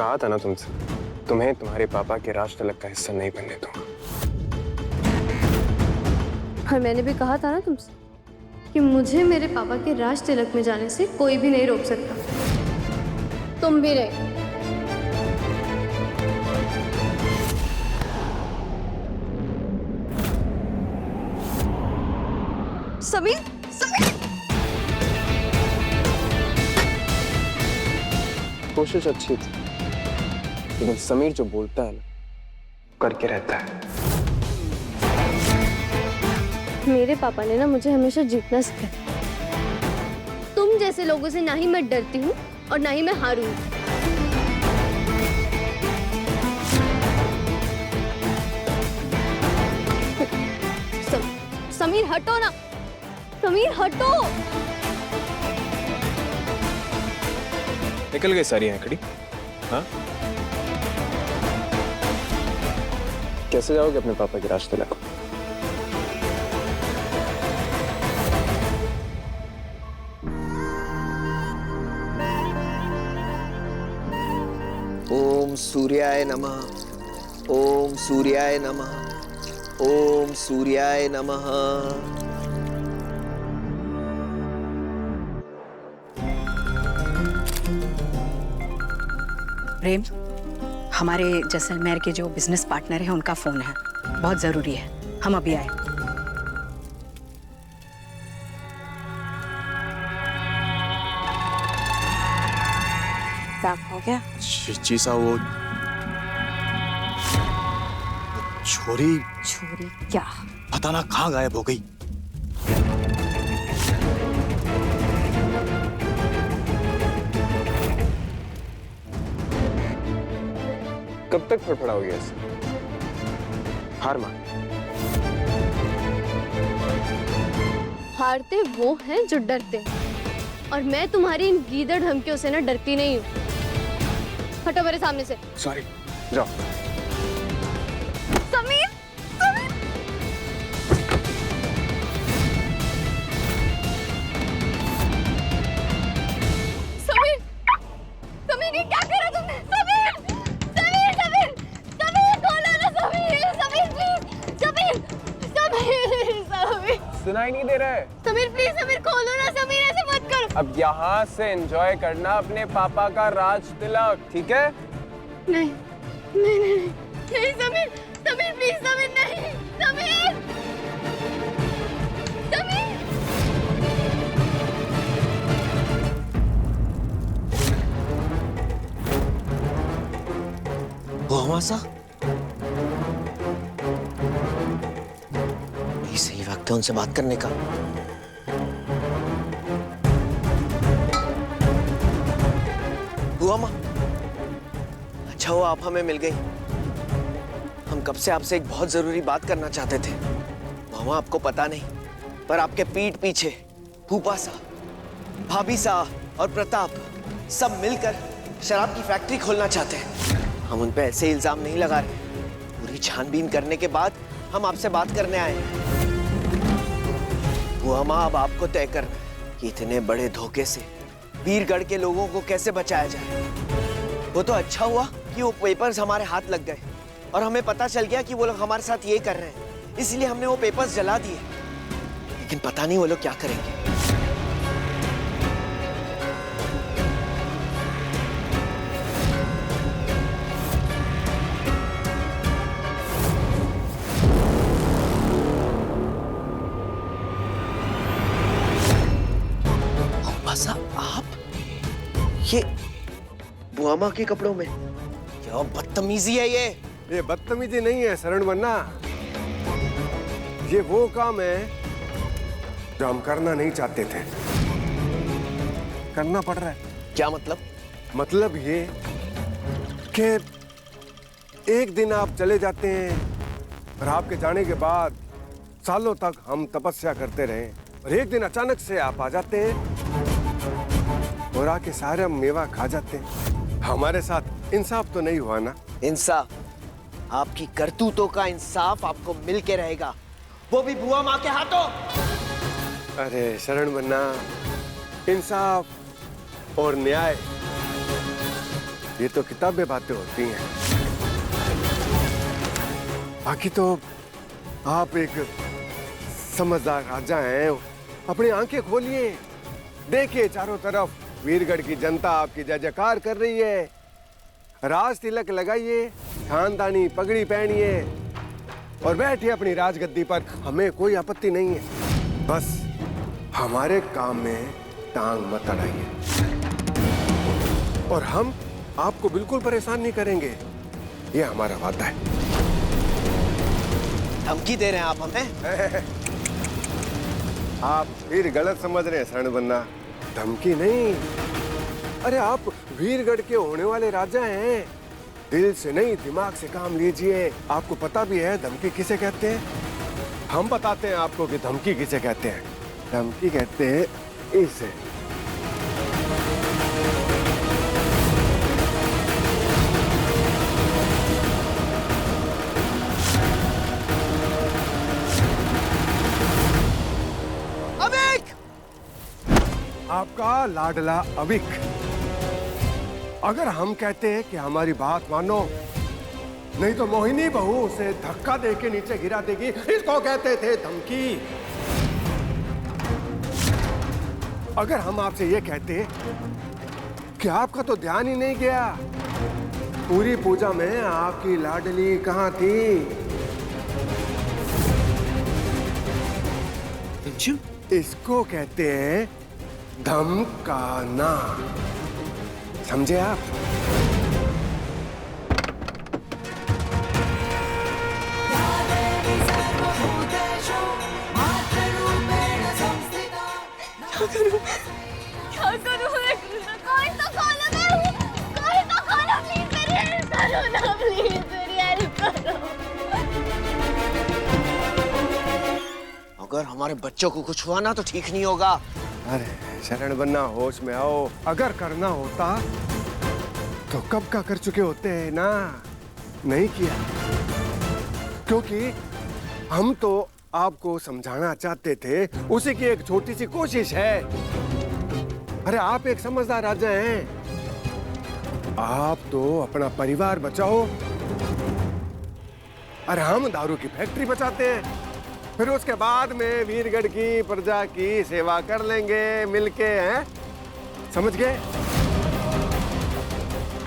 कहा था ना तुमसे, तुम्हें तुम्हारे पापा के राज तिलक का हिस्सा नहीं बनने दूंगा। और मैंने भी कहा था ना तुमसे कि मुझे मेरे पापा के राज तिलक में जाने से कोई भी नहीं रोक सकता, तुम भी नहीं। समीर, समीर! कोशिश अच्छी थी, लेकिन समीर जो बोलता है ना, करके रहता है। मेरे पापा ने ना मुझे हमेशा जीतना सिखाया। तुम जैसे लोगों से ना ही मैं डरती हूँ और ना ही मैं हारूंगी। समीर हटो ना, समीर हटो। निकल गई सारी आंकड़ी। हाँ, कैसे जाओगे अपने पापा के राज तिलक? ओम सूर्याय नमः, ओम सूर्याय नमः, ओम सूर्याय नमः। प्रेम, हमारे जैसलमेर के जो बिजनेस पार्टनर हैं उनका फोन है, बहुत जरूरी है, हम अभी आए। काम हो गया? जी साहब, वो छोरी छोरी क्या? पता ना कहाँ गायब हो गई। कब तक फड़फड़ाओगे ऐसे? हार मान। हारते वो हैं जो डरते हैं, और मैं तुम्हारी इन गीदड़ धमकियों से ना डरती नहीं हूँ। हटो मेरे सामने से। सॉरी, जाओ। समीर, समीर! समीर, समीर, ये क्या करा तुमने? समीर, समीर, समीर, समीर, खोलो ना समीर, समीर प्लीज, समीर, समीर, समीर, सुनाई नहीं दे रहा है? समीर प्लीज, समीर खोलो ना समीर, ऐसे मत करो। अब यहाँ से एंजॉय करना अपने पापा का राज तिलक, ठीक है? नहीं, नहीं, नहीं, नहीं, समीर, समीर प्लीज, समीर नहीं, समीर, समीर। वो हमासा ये सही वक्त है उनसे बात करने का। हुआ माँ, अच्छा हुआ आप हमें मिल गई। हम कब से आपसे एक बहुत जरूरी बात करना चाहते थे। मामा, आपको पता नहीं, पर आपके पीठ पीछे फूफा सा, भाभी सा और प्रताप सब मिलकर शराब की फैक्ट्री खोलना चाहते हैं। हम उन पे ऐसे इल्जाम नहीं लगा रहे। पूरी छानबीन करने के बाद हम आपसे बात करने आए हैं। वो माँ, अब आपको तय करना है कि इतने बड़े धोखे से वीरगढ़ के लोगों को कैसे बचाया जाए। वो तो अच्छा हुआ कि वो पेपर्स हमारे हाथ लग गए और हमें पता चल गया कि वो लोग हमारे साथ ये कर रहे हैं, इसलिए हमने वो पेपर्स जला दिए। लेकिन पता नहीं वो लोग क्या करेंगे। बसा आप ये बुआमा के कपड़ों में, क्या बदतमीजी है ये बदतमीजी नहीं है शरण वन्ना, ये वो काम है जो हम करना नहीं चाहते थे, करना पड़ रहा है। क्या मतलब? मतलब ये कि एक दिन आप चले जाते हैं और आपके जाने के बाद सालों तक हम तपस्या करते रहे, और एक दिन अचानक से आप आ जाते हैं और आके सारा मेवा खा जाते हैं। हमारे साथ इंसाफ तो नहीं हुआ ना? इंसाफ? आपकी करतूतों का इंसाफ आपको मिल के रहेगा, वो भी बुआ माँ के हाथों। अरे शरण वन्ना, इंसाफ और न्याय ये तो किताबें बातें होती हैं। बाकी तो आप एक समझदार राजा हैं। अपनी आंखें खोलिए, देखिए चारों तरफ वीरगढ़ की जनता आपकी जय जयकार कर रही है। राज तिलक लगाइए, खानदानी पगड़ी पहनिए और बैठिए अपनी राजगद्दी पर। हमें कोई आपत्ति नहीं है, बस हमारे काम में टांग मत अड़ाइए और हम आपको बिल्कुल परेशान नहीं करेंगे, ये हमारा वादा है। धमकी दे रहे हैं आप हमें? आप फिर गलत समझ रहे हैं शरण बन्ना, धमकी नहीं। अरे आप वीरगढ़ के होने वाले राजा हैं, दिल से नहीं दिमाग से काम लीजिए। आपको पता भी है धमकी किसे कहते हैं? हम बताते हैं आपको कि धमकी किसे कहते हैं। धमकी कहते हैं इसे। आपका लाडला अविक। अगर हम कहते हैं कि हमारी बात मानो, नहीं तो मोहिनी बहू उसे धक्का देके नीचे गिरा देगी, इसको कहते थे धमकी। अगर हम आपसे ये कहते कि आपका तो ध्यान ही नहीं गया, पूरी पूजा में आपकी लाडली कहाँ थी, इसको कहते हैं धमकाना। समझे आप? क्या करूं मैं? कोई तो खोलो मैं, कोई तो खोलो प्लीज, मेरी हेल्प करो ना प्लीज, मेरी हेल्प करो। अगर हमारे बच्चों को कुछ हुआ ना तो ठीक नहीं होगा। अरे शरण बन्ना, होश में आओ। अगर करना होता तो कब का कर चुके होते हैं ना, नहीं किया। क्योंकि हम तो आपको समझाना चाहते थे, उसी की एक छोटी सी कोशिश है। अरे आप एक समझदार राजा हैं, आप तो अपना परिवार बचाओ। अरे हम दारू की फैक्ट्री बचाते हैं, फिर उसके बाद में वीरगढ़ की प्रजा की सेवा कर लेंगे मिलके, हैं? समझ गए?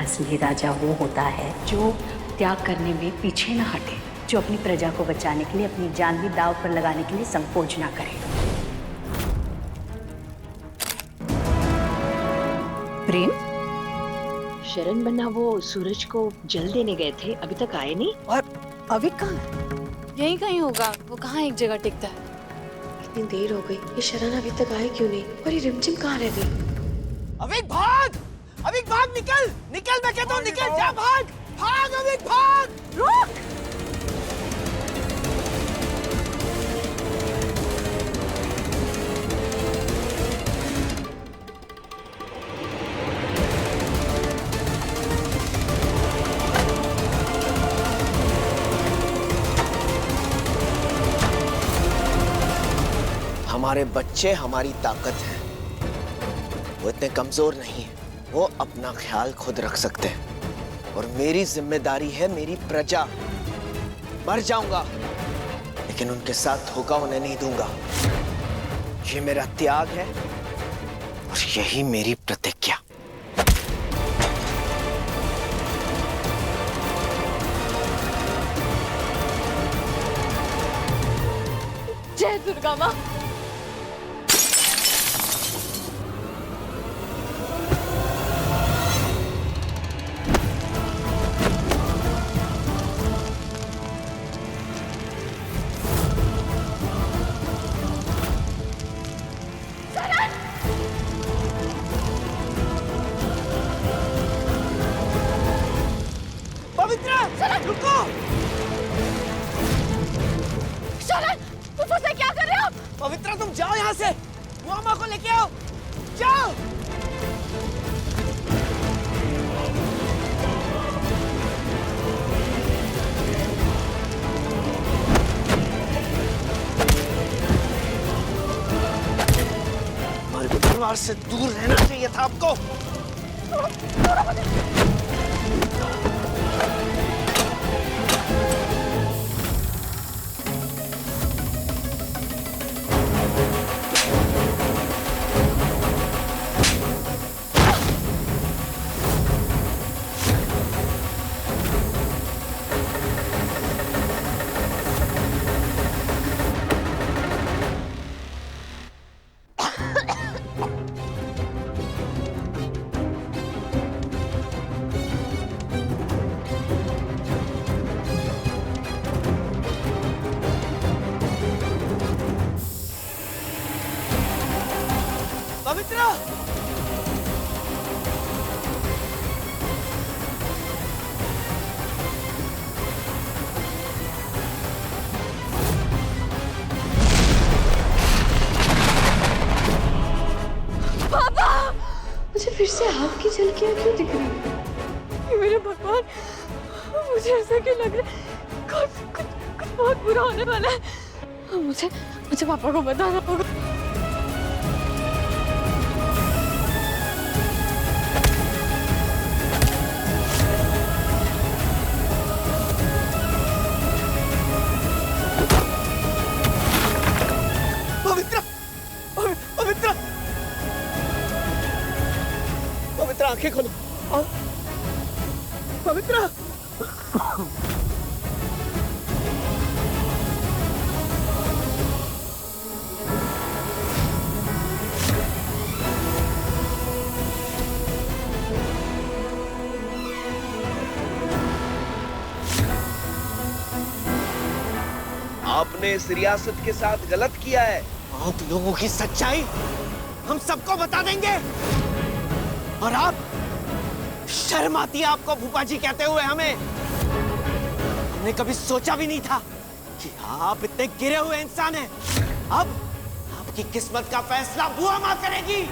असली राजा वो होता है जो त्याग करने में पीछे ना हटे, जो अपनी प्रजा को बचाने के लिए अपनी जान भी दांव पर लगाने के लिए संकोच ना करे। प्रेम, शरण बन्ना वो सूरज को जल देने गए थे, अभी तक आए नहीं। और अविक कहाँ है? यहीं कहीं होगा, वो कहाँ एक जगह टिकता है। इतनी देर हो गई, ये शरण अभी तक आए क्यों नहीं? और ये रिमझिम कहाँ रह गई? अविक भाग! अविक भाग, निकल! निकल, मैं कहता हूँ निकल जा, भाग! भाग अविक भाग! रुक! हमारे बच्चे हमारी ताकत है, वो इतने कमजोर नहीं है, वो अपना ख्याल खुद रख सकते हैं। और मेरी जिम्मेदारी है मेरी प्रजा। मर जाऊंगा लेकिन उनके साथ धोखा होने नहीं दूंगा। ये मेरा त्याग है और यही मेरी प्रतिज्ञा। जय दुर्गा माँ। पवित्रा, रुको! शरण, तुम मुझसे क्या कर रहे हो? पवित्रा, तुम जाओ यहाँ से, मुआमा को लेके आओ, जाओ! हमारे परिवार से दूर रहना चाहिए था आपको। पवित्रा! मुझे फिर से आग की झलकियां क्यों दिख रही हैं? ये मेरे भगवान, मुझे ऐसा क्यों लग रहा है कुछ बहुत बुरा होने वाला है। मुझे पापा को बताना होगा। पवित्रा! पवित्रा! पवित्रा, आंखें खोलो। पवित्रा! आपने इस रियासत के साथ गलत किया है। आप लोगों की सच्चाई हम सबको बता देंगे। और आप, शर्म आती है आपको फूफा जी कहते हुए हमें? हमने कभी सोचा भी नहीं था कि आप इतने गिरे हुए इंसान हैं। अब आपकी किस्मत का फैसला बुआ मां करेगी।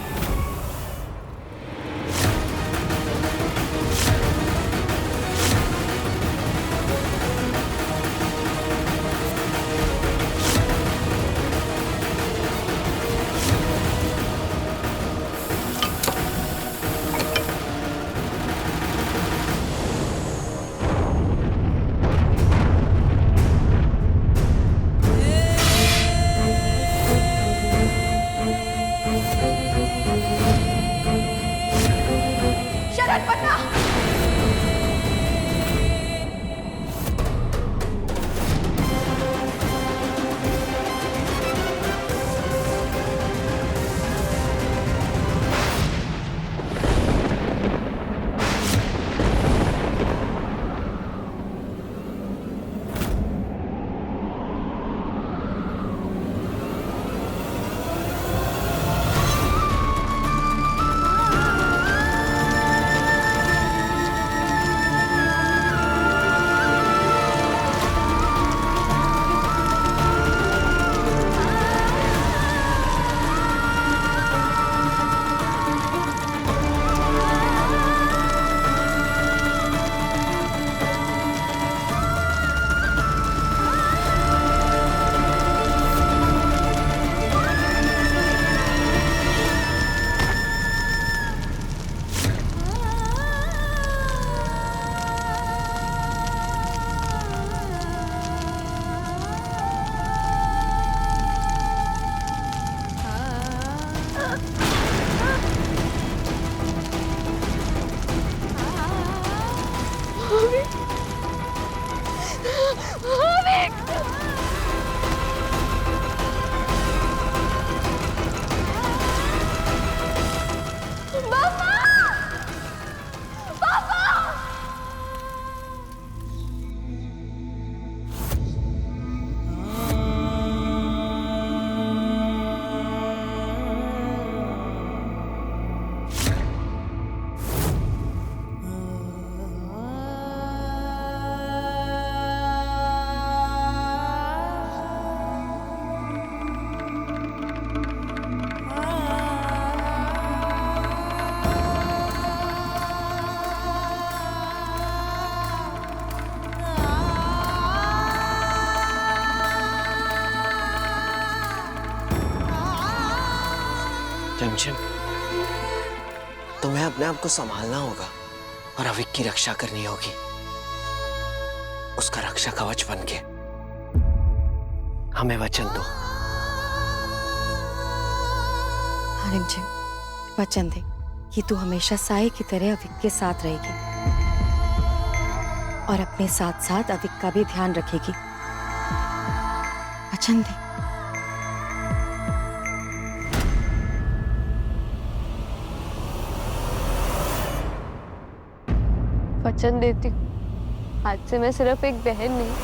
रिमझिम, तुम्हें अपने आप को संभालना होगा और अविक की रक्षा करनी होगी, उसका रक्षा कवच बन के। हमें वचन दो। हाँ रिमझिम, वचन दे कि तू हमेशा साए की तरह अविक के साथ रहेगी और अपने साथ साथ अविक का भी ध्यान रखेगी। वचन दे। वचन देती हूँ, आज से मैं सिर्फ एक बहन नहीं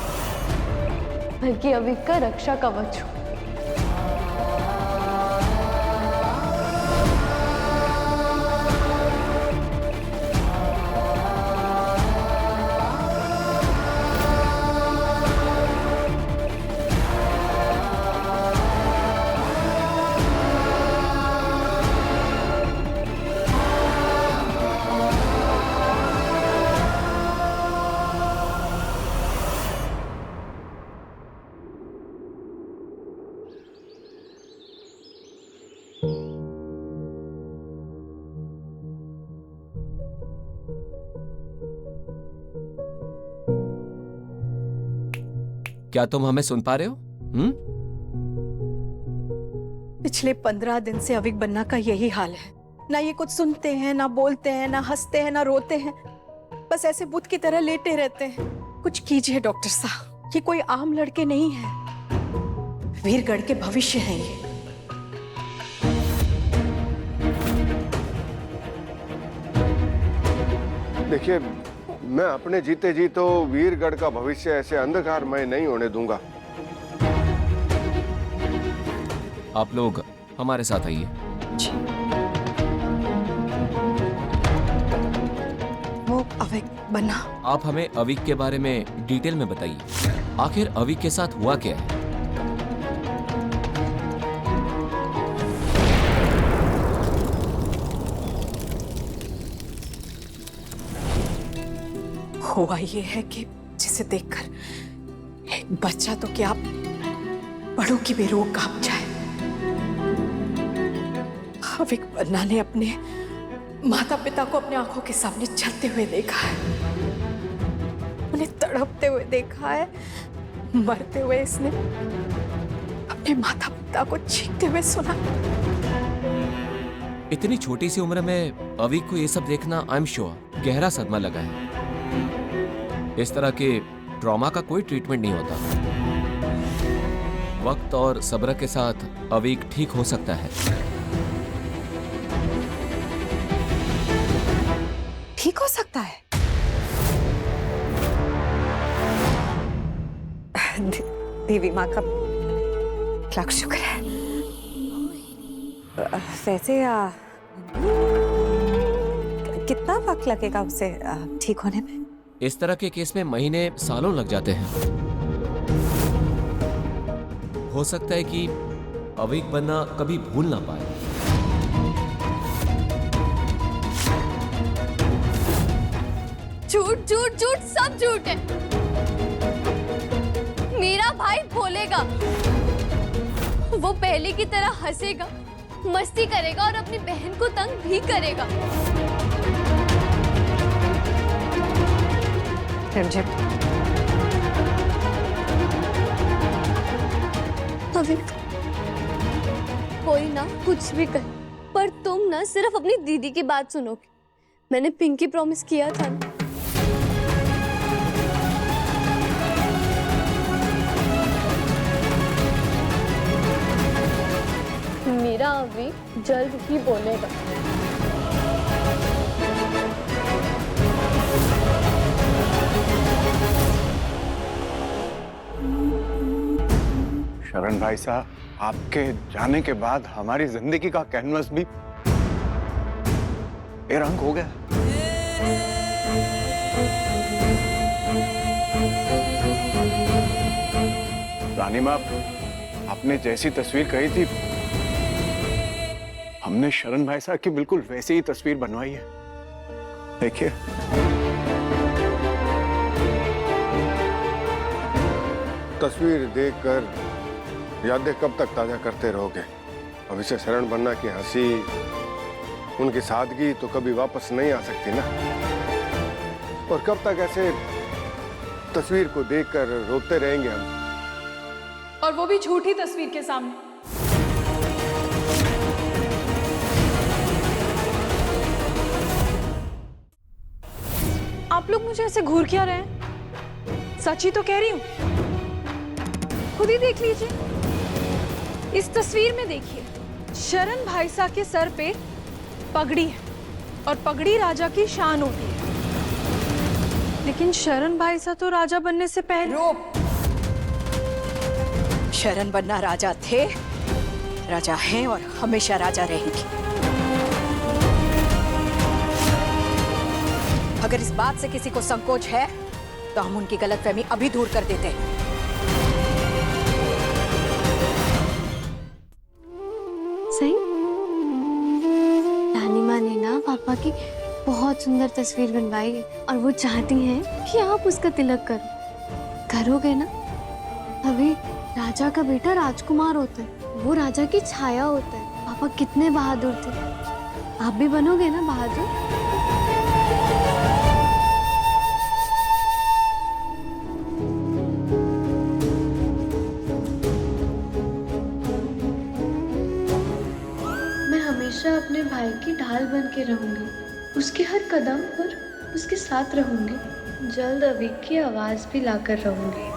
बल्कि अविक का रक्षा कवच हूँ। क्या तुम हमें सुन पा रहे हो? पिछले 15 दिन से अविक बन्ना का यही हाल है। ना ये कुछ सुनते हैं, ना बोलते हैं, ना हंसते हैं, ना रोते हैं, बस ऐसे बुत की तरह लेटे रहते हैं। कुछ कीजिए डॉक्टर साहब, ये कोई आम लड़के नहीं है, वीरगढ़ के भविष्य हैं ये। देखिए, मैं अपने जीते जी तो वीरगढ़ का भविष्य ऐसे अंधकार मैं नहीं होने दूंगा। आप लोग हमारे साथ आइए। वो अविक बन्ना, आप हमें अविक के बारे में डिटेल में बताइए। आखिर अविक के साथ हुआ क्या है? हुआ ये है कि जिसे देखकर एक बच्चा तो क्या बड़ों की भी रूह कांप जाए। अविक बन्ना ने अपने माता पिता को अपने आंखों के सामने चलते हुए देखा है, उन्हें तड़पते हुए देखा है, मरते हुए इसने अपने माता पिता को चीखते हुए सुना। इतनी छोटी सी उम्र में अविक को ये सब देखना आई एम श्योर गहरा सदमा लगा है। इस तरह के ट्रॉमा का कोई ट्रीटमेंट नहीं होता। वक्त और सब्र के साथ अविक ठीक हो सकता है। ठीक हो सकता है? देवी माँ का लाख शुक्र है। वैसे कितना वक्त लगेगा उसे ठीक होने में? इस तरह के केस में महीने सालों लग जाते हैं। हो सकता है कि अविक बन्ना कभी भूल ना पाए। झूठ झूठ झूठ, सब झूठ है। मेरा भाई बोलेगा, वो पहले की तरह हंसेगा, मस्ती करेगा और अपनी बहन को तंग भी करेगा। अविक, कोई ना कुछ भी कर, पर तुम ना सिर्फ अपनी दीदी की बात सुनोगे। मैंने पिंकी प्रॉमिस किया था ना। मेरा अविक जल्द ही बोलेगा। शरण भाई साहब, आपके जाने के बाद हमारी जिंदगी का कैनवस भी बेरंग हो गया। रानी माँ, आपने जैसी तस्वीर कही थी, हमने शरण भाई साहब की बिल्कुल वैसी ही तस्वीर बनवाई है। देखिए, तस्वीर देखकर यादें कब तक ताजा करते रहोगे? अब इसे शरण बनना की हंसी उनकी सादगी तो कभी वापस नहीं आ सकती ना। और कब तक ऐसे तस्वीर को देखकर रोते रहेंगे हम? और वो भी झूठी तस्वीर के सामने। आप लोग मुझे ऐसे घूर क्या रहे हैं? सच ही तो कह रही हूं। खुद ही देख लीजिए। इस तस्वीर में देखिए, शरण भाईसा के सर पे पगड़ी है और पगड़ी राजा की शान होती है। लेकिन शरण भाईसा तो राजा बनने से पहले शरण बनना राजा थे, राजा हैं और हमेशा राजा रहेंगे। अगर इस बात से किसी को संकोच है तो हम उनकी गलतफहमी अभी दूर कर देते हैं। सही, नानी माँ ने ना पापा की बहुत सुंदर तस्वीर बनवाई है और वो चाहती हैं कि आप उसका तिलक करो। करोगे ना? अभी राजा का बेटा राजकुमार होता है, वो राजा की छाया होता है। पापा कितने बहादुर थे, आप भी बनोगे ना बहादुर? मैं हमेशा अपने भाई की ढाल बन के रहूंगी, उसके हर कदम पर उसके साथ रहूंगी। जल्द अभी की आवाज भी लाकर रहूंगी।